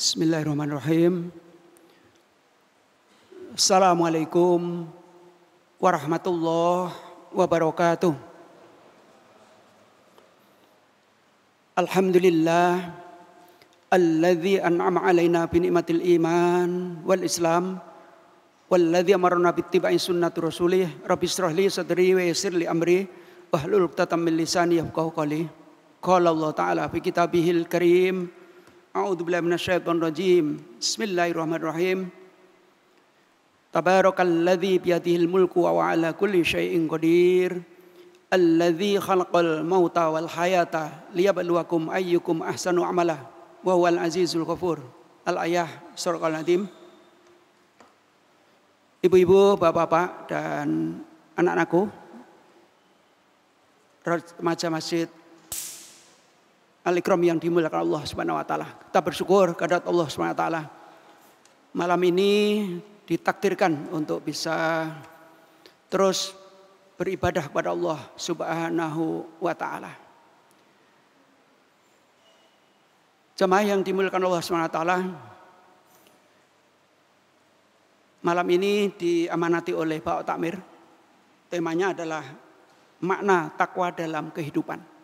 Bismillahirrahmanirrahim. Assalamualaikum warahmatullahi wabarakatuh. Alhamdulillah alladzi an'ama alaina bi ni'matil iman wal islam walladzi amarna bi ittiba'i sunnati rasulih rabbi shrah li sadri wa yassir li amri wahlul 'uqdatam min lisani yafqahu qawli. Qala Allah ta'ala fi kitabihil karim. A'udzu billahi minasyaitonir rajim. Bismillahirrahmanirrahim. Tabarakalladzi biyadihil mulku wa ala kulli syai'in qadir. Alladzi khalaqal mauta wal hayata liyabluwakum ayyukum ahsanu amala wa huwal azizul ghafur. Al-ayah surah Al-Nadim. Ibu-ibu, bapak-bapak dan anak-anakku, remaja masjid Al-Ikram yang dimuliakan Allah Subhanahu wa taala. Kita bersyukur kehadirat Allah Subhanahu wa taala. Malam ini ditakdirkan untuk bisa terus beribadah kepada Allah Subhanahu wa taala. Jemaah yang dimuliakan Allah Subhanahu wa taala, malam ini diamanati oleh Pak Takmir. Temanya adalah makna takwa dalam kehidupan.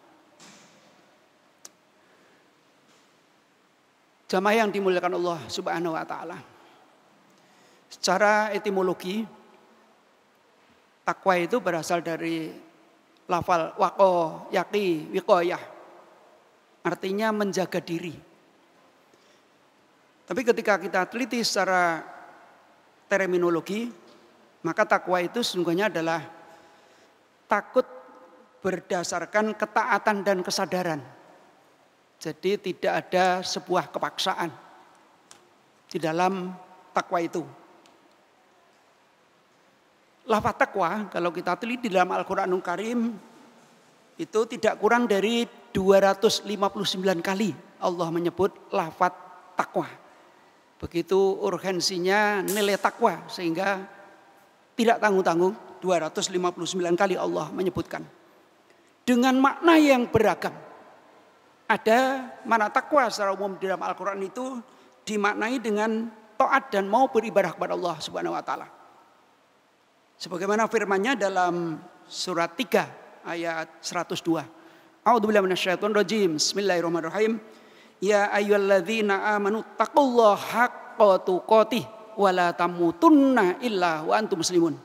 Jamaah yang dimuliakan Allah Subhanahu wa taala. Secara etimologi, takwa itu berasal dari lafal waqo, yaqi, wiqayah. Artinya menjaga diri. Tapi ketika kita teliti secara terminologi, maka takwa itu sesungguhnya adalah takut berdasarkan ketaatan dan kesadaran. Jadi tidak ada sebuah kepaksaan di dalam takwa itu. Lafaz takwa kalau kita teliti di dalam Al-Qur'anul Karim itu tidak kurang dari 259 kali Allah menyebut lafaz takwa. Begitu urgensinya nilai takwa sehingga tidak tanggung-tanggung 259 kali Allah menyebutkan. Dengan makna yang beragam. Ada makna takwa secara umum di dalam Al-Quran itu dimaknai dengan taat dan mau beribadah kepada Allah Subhanahu wa taala. Sebagaimana firman-Nya dalam surat 3 ayat 102. A'udzubillahi minasyaitonir rajim. Bismillahirrahmanirrahim. Ya ayyuhalladzina amanu taqullaha haqqa tuqatih wa la tamutunna illa wa antum muslimun.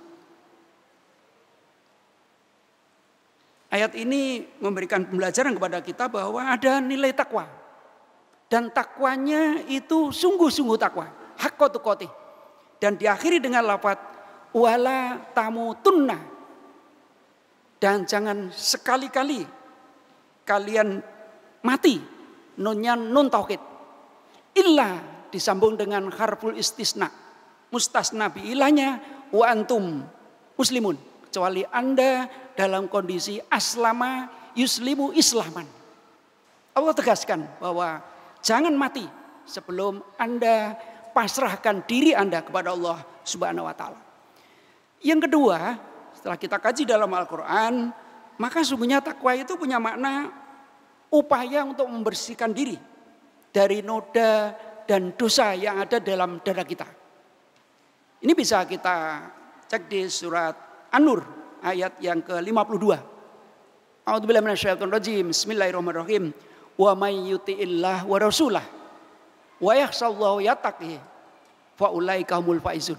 Ayat ini memberikan pembelajaran kepada kita bahwa ada nilai takwa. Dan takwanya itu sungguh-sungguh takwa. Haqqa tuqatih. Dan diakhiri dengan lafaz wala tamutunna. Dan jangan sekali-kali kalian mati. Nunnya nun taukid. Illa disambung dengan harful istisna. Mustasna bi ilahnya wa antum muslimun. Kecuali Anda dalam kondisi aslama yuslimu islaman. Allah tegaskan bahwa jangan mati sebelum Anda pasrahkan diri Anda kepada Allah Subhanahu wa taala. Yang kedua, setelah kita kaji dalam Al-Qur'an, maka sungguhnya takwa itu punya makna upaya untuk membersihkan diri dari noda dan dosa yang ada dalam dada kita. Ini bisa kita cek di surat An-Nur ayat yang ke-52. A'udzubillahi minasyaitonir rajim. Bismillahirrahmanirrahim. Wa may yuti'illah wa rasulah wa yakhshallahu yattaqi fa ulaika humul faizun.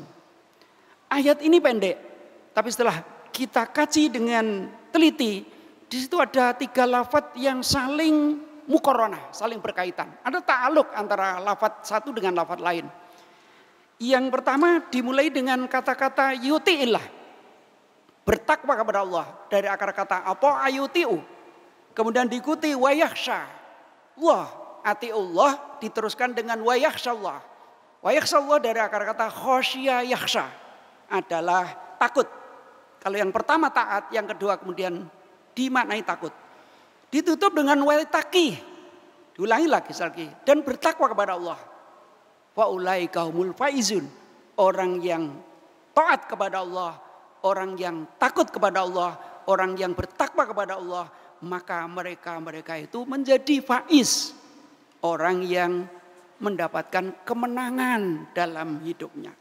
Ayat ini pendek, tapi setelah kita kaji dengan teliti, di situ ada 3 lafaz yang saling muqaranah, saling berkaitan. Ada ta'aluk antara lafaz satu dengan lafaz lain. Yang pertama dimulai dengan kata-kata yuti'illah. Bertakwa kepada Allah dari akar kata apa ayutiu. Kemudian diikuti wa yakhsha. Allah, atiullah diteruskan dengan wa yakhshallah. Wa yakhshallah dari akar kata khosya yakhsha adalah takut. Kalau yang pertama taat, yang kedua kemudian dimaknai takut. Ditutup dengan wa taqi. Diulangi lagi dan bertakwa kepada Allah. Fa ulaika humul faizun. Orang yang taat kepada Allah, orang yang takut kepada Allah, orang yang bertakwa kepada Allah, maka mereka itu menjadi faiz. Orang yang mendapatkan kemenangan dalam hidupnya.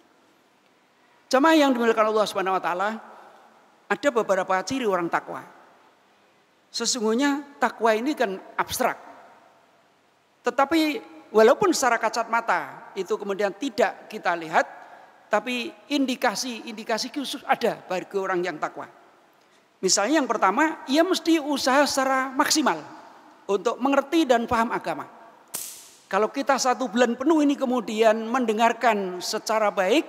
Jemaah yang dimuliakan Allah Subhanahu wa taala, ada beberapa ciri orang takwa. Sesungguhnya takwa ini kan abstrak. Tetapi walaupun secara kasat mata itu kemudian tidak kita lihat, tapi indikasi khusus ada bagi orang yang takwa. Misalnya yang pertama, ia mesti usaha secara maksimal untuk mengerti dan paham agama. Kalau kita 1 bulan penuh ini kemudian mendengarkan secara baik,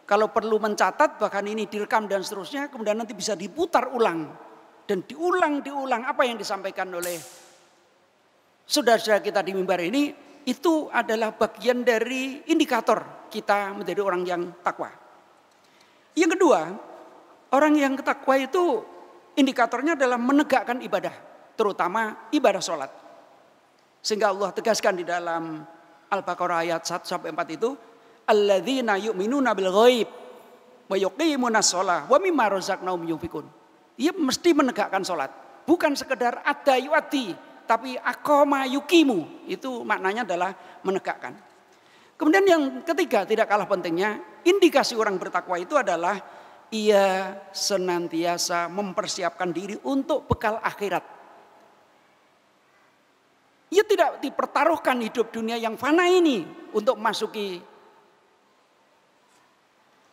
kalau perlu mencatat, bahkan ini direkam dan seterusnya, kemudian nanti bisa diputar ulang. Dan diulang apa yang disampaikan oleh saudara-saudara kita di mimbar ini, itu adalah bagian dari indikator kita menjadi orang yang takwa. Yang kedua, orang yang takwa itu indikatornya adalah menegakkan ibadah, terutama ibadah sholat. Sehingga Allah tegaskan di dalam Al-Baqarah ayat 1-4 itu, alladzina yu'minuna bil ghaib wa yuqimunas shalah wa mimma razaqnahum yunfikun. Dia mesti menegakkan sholat, bukan sekedar ada yu'ati, tapi aqama yuqimu, itu maknanya adalah menegakkan. Kemudian yang ketiga, tidak kalah pentingnya, indikasi orang bertakwa itu adalah ia senantiasa mempersiapkan diri untuk bekal akhirat. Ia tidak dipertaruhkan hidup dunia yang fana ini untuk masuki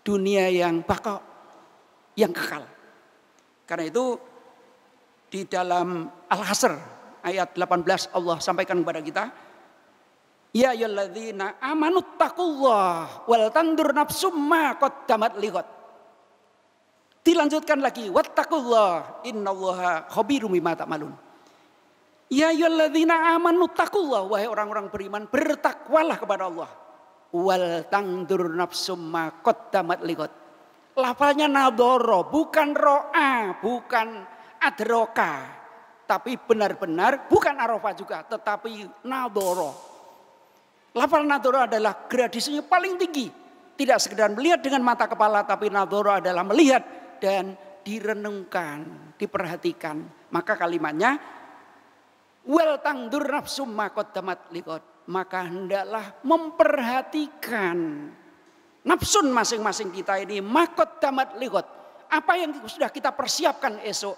dunia yang baqa, yang kekal. Karena itu di dalam Al-Hasr ayat 18 Allah sampaikan kepada kita, ya ayyuhalladzina amanu taqullah wal tandur nafsum ma qaddamat lighad. Dilanjutkan lagi, wattaqullah innallaha khabirum bima ta'malun. Ya ayyuhalladzina amanu taqullah, wahai orang-orang beriman, bertakwalah kepada Allah. Wal tandur nafsum ma qaddamat lighad. Lafalnya nadoro, bukan ro'a, bukan adroka, tapi benar-benar bukan arofa juga, tetapi nadoro. Lafal nadoro adalah gradasinya paling tinggi. Tidak sekedar melihat dengan mata kepala, tapi nadoro adalah melihat dan direnungkan, diperhatikan. Maka kalimatnya wal tangdur nafsum ma qaddamat lighad, maka hendaklah memperhatikan nafsun masing-masing kita ini ma qaddamat lighad, apa yang sudah kita persiapkan esok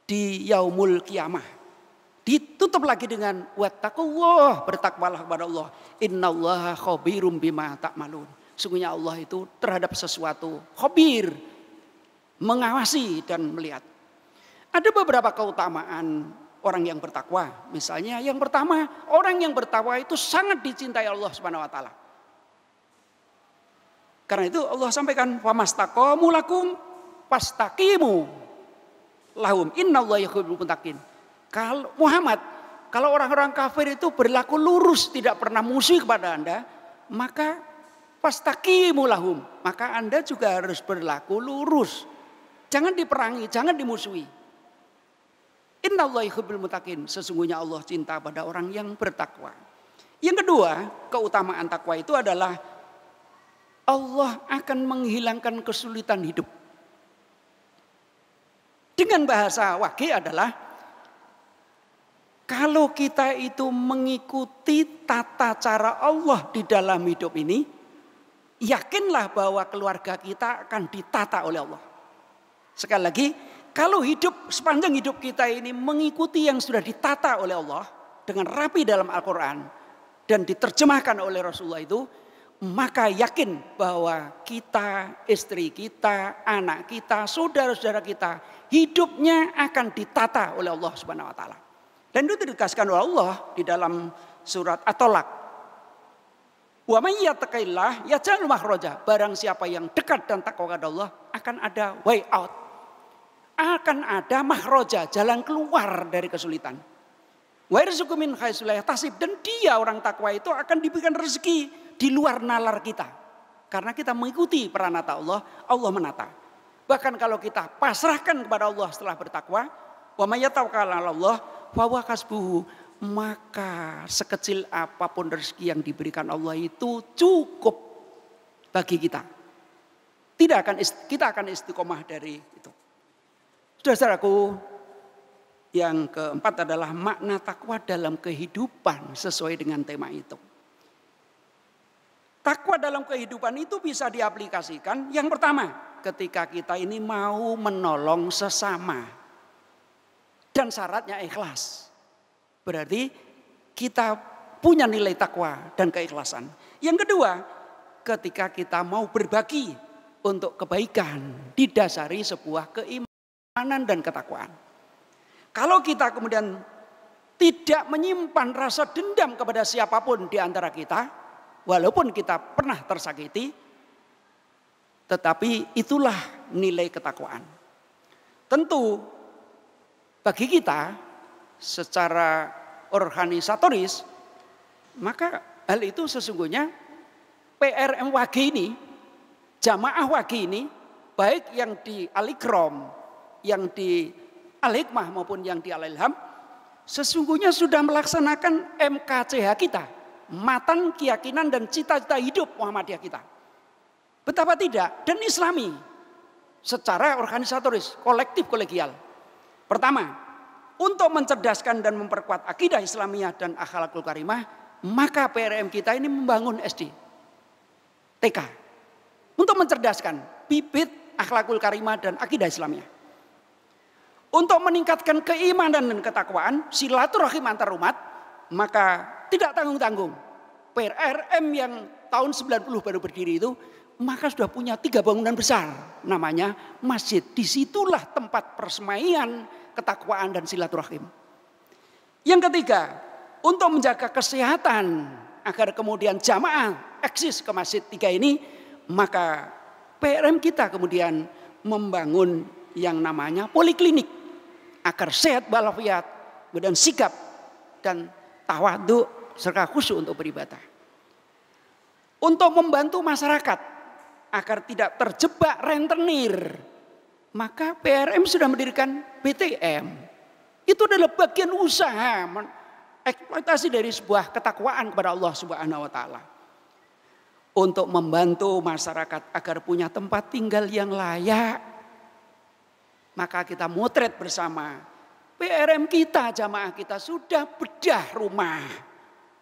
di yaumul kiamah. Ditutup lagi dengan wattaqullah, bertakwalah kepada Allah, innallaha khabirum bima ta'malun. Sungguhnya Allah itu terhadap sesuatu khabir, mengawasi dan melihat. Ada beberapa keutamaan orang yang bertakwa. Misalnya yang pertama, orang yang bertakwa itu sangat dicintai Allah Subhanahu wa taala. Karena itu Allah sampaikan, famastaqamu lakum fastaqimu lahum innallaha yuhibbul muttaqin. Kalau Muhammad, kalau orang-orang kafir itu berlaku lurus, tidak pernah musuh kepada Anda, maka fastaqimu lahum, maka Anda juga harus berlaku lurus. Jangan diperangi, jangan dimusuhi. Innallaha yuhibbul muttaqin, sesungguhnya Allah cinta pada orang yang bertakwa. Yang kedua, keutamaan takwa itu adalah Allah akan menghilangkan kesulitan hidup. Dengan bahasa wage adalah, kalau kita itu mengikuti tata cara Allah di dalam hidup ini, yakinlah bahwa keluarga kita akan ditata oleh Allah. Sekali lagi, kalau hidup sepanjang hidup kita ini mengikuti yang sudah ditata oleh Allah dengan rapi dalam Al-Quran dan diterjemahkan oleh Rasulullah itu, maka yakin bahwa kita, istri kita, anak kita, saudara-saudara kita, hidupnya akan ditata oleh Allah Subhanahu wa taala. Dan itu ditegaskan oleh Allah di dalam surat At-Tolak. Wa may yattaqillah yaj'al makhraja. Barang siapa yang dekat dan takwa kepada Allah, akan ada way out. Akan ada makhraja, jalan keluar dari kesulitan. Wa yarzuqu min haitsu la yahtasib, dan dia orang takwa itu akan diberikan rezeki di luar nalar kita. Karena kita mengikuti peranata Allah, Allah menata. Bahkan kalau kita pasrahkan kepada Allah setelah bertakwa, wa may yatawakkal 'alallah fa huwa hasbuhu, maka sekecil apapun rezeki yang diberikan Allah itu cukup bagi kita. Kita akan istiqomah dari itu. Saudara-saudaraku, Yang keempat adalah makna takwa dalam kehidupan sesuai dengan tema itu. Takwa dalam kehidupan itu bisa diaplikasikan. Yang pertama, ketika kita ini mau menolong sesama. Dan syaratnya ikhlas. Berarti kita punya nilai takwa dan keikhlasan. Yang kedua, ketika kita mau berbagi untuk kebaikan, didasari sebuah keimanan dan ketakwaan. Kalau kita kemudian tidak menyimpan rasa dendam kepada siapapun di antara kita, walaupun kita pernah tersakiti, tetapi itulah nilai ketakwaan. Tentu bagi kita secara organisatoris, maka hal itu sesungguhnya PRM Wage ini, jamaah Wage ini, baik yang di Al-Ikram, yang di Al-Hikmah maupun yang di Al-Ilham, sesungguhnya sudah melaksanakan MKCH kita. Matan, keyakinan dan cita-cita hidup Muhammadiyah kita. Betapa tidak, dan Islami secara organisatoris, kolektif, kolegial. Pertama, untuk mencerdaskan dan memperkuat akidah Islamiyah dan akhlakul karimah, maka PRM kita ini membangun SD, TK, untuk mencerdaskan bibit akhlakul karimah dan akidah Islamiyah. Untuk meningkatkan keimanan dan ketakwaan, silaturahim antar umat, maka tidak tanggung-tanggung. PRM yang tahun 90 baru berdiri itu, maka sudah punya 3 bangunan besar. Namanya masjid. Disitulah tempat persemaian, ketakwaan dan silaturahim. Yang ketiga, untuk menjaga kesehatan agar kemudian jamaah eksis ke masjid 3 ini, maka PRM kita kemudian membangun yang namanya poliklinik. Agar sehat walafiat, kemudian sikap dan tawadhu serta khusyuk untuk beribadah. Untuk membantu masyarakat agar tidak terjebak rentenir, maka PRM sudah mendirikan BTM. Itu adalah bagian usaha eksploitasi dari sebuah ketakwaan kepada Allah Subhanahu wa taala. Untuk membantu masyarakat agar punya tempat tinggal yang layak, maka kita motret bersama. PRM kita, jamaah kita sudah bedah rumah.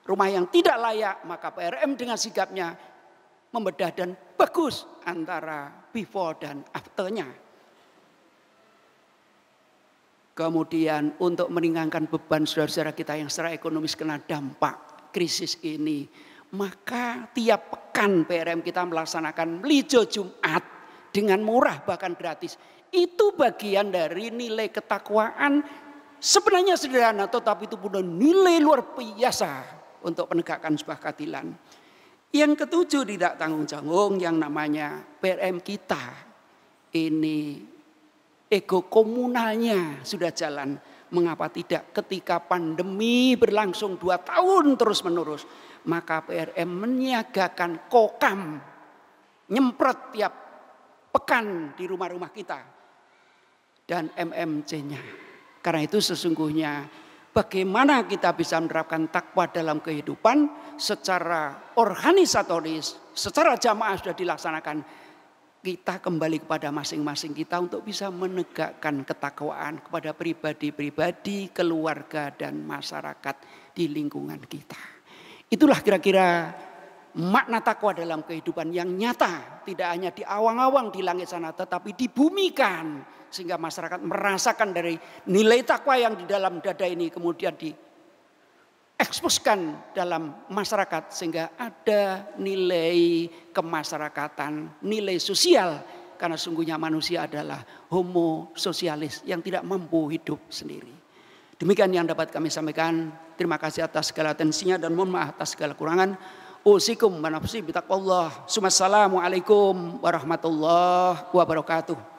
Rumah yang tidak layak, maka PRM dengan sigapnya membedah dan bagus antara before dan afternya. Kemudian untuk meringankan beban saudara-saudara kita yang secara ekonomis kena dampak krisis ini, maka tiap pekan PRM kita melaksanakan Lijo Jumat dengan murah bahkan gratis. Itu bagian dari nilai ketakwaan, sebenarnya sederhana tetapi itu punya nilai luar biasa untuk penegakkan sebuah keadilan. Yang ketujuh, tidak tanggung-tanggung yang namanya PRM kita ini ego komunalnya sudah jalan. Mengapa tidak ketika pandemi berlangsung 2 tahun terus menerus, maka PRM menyiagakan kokam nyemprot tiap pekan di rumah-rumah kita dan MMC-nya. Karena itu sesungguhnya bagaimana kita bisa menerapkan takwa dalam kehidupan secara organisatoris, secara jamaah sudah dilaksanakan. Kita kembali kepada masing-masing kita untuk bisa menegakkan ketakwaan kepada pribadi-pribadi, keluarga dan masyarakat di lingkungan kita. Itulah kira-kira makna takwa dalam kehidupan yang nyata, tidak hanya di awang-awang di langit sana, tetapi dibumikan sehingga masyarakat merasakan dari nilai takwa yang di dalam dada ini kemudian dieksposkan dalam masyarakat sehingga ada nilai kemasyarakatan, nilai sosial, karena sungguhnya manusia adalah homo sosialis yang tidak mampu hidup sendiri. Demikian yang dapat kami sampaikan. Terima kasih atas segala atensinya dan mohon maaf atas segala kurangan. Usikum wa nafsi bitaqwallah. Assalamualaikum warahmatullahi wabarakatuh.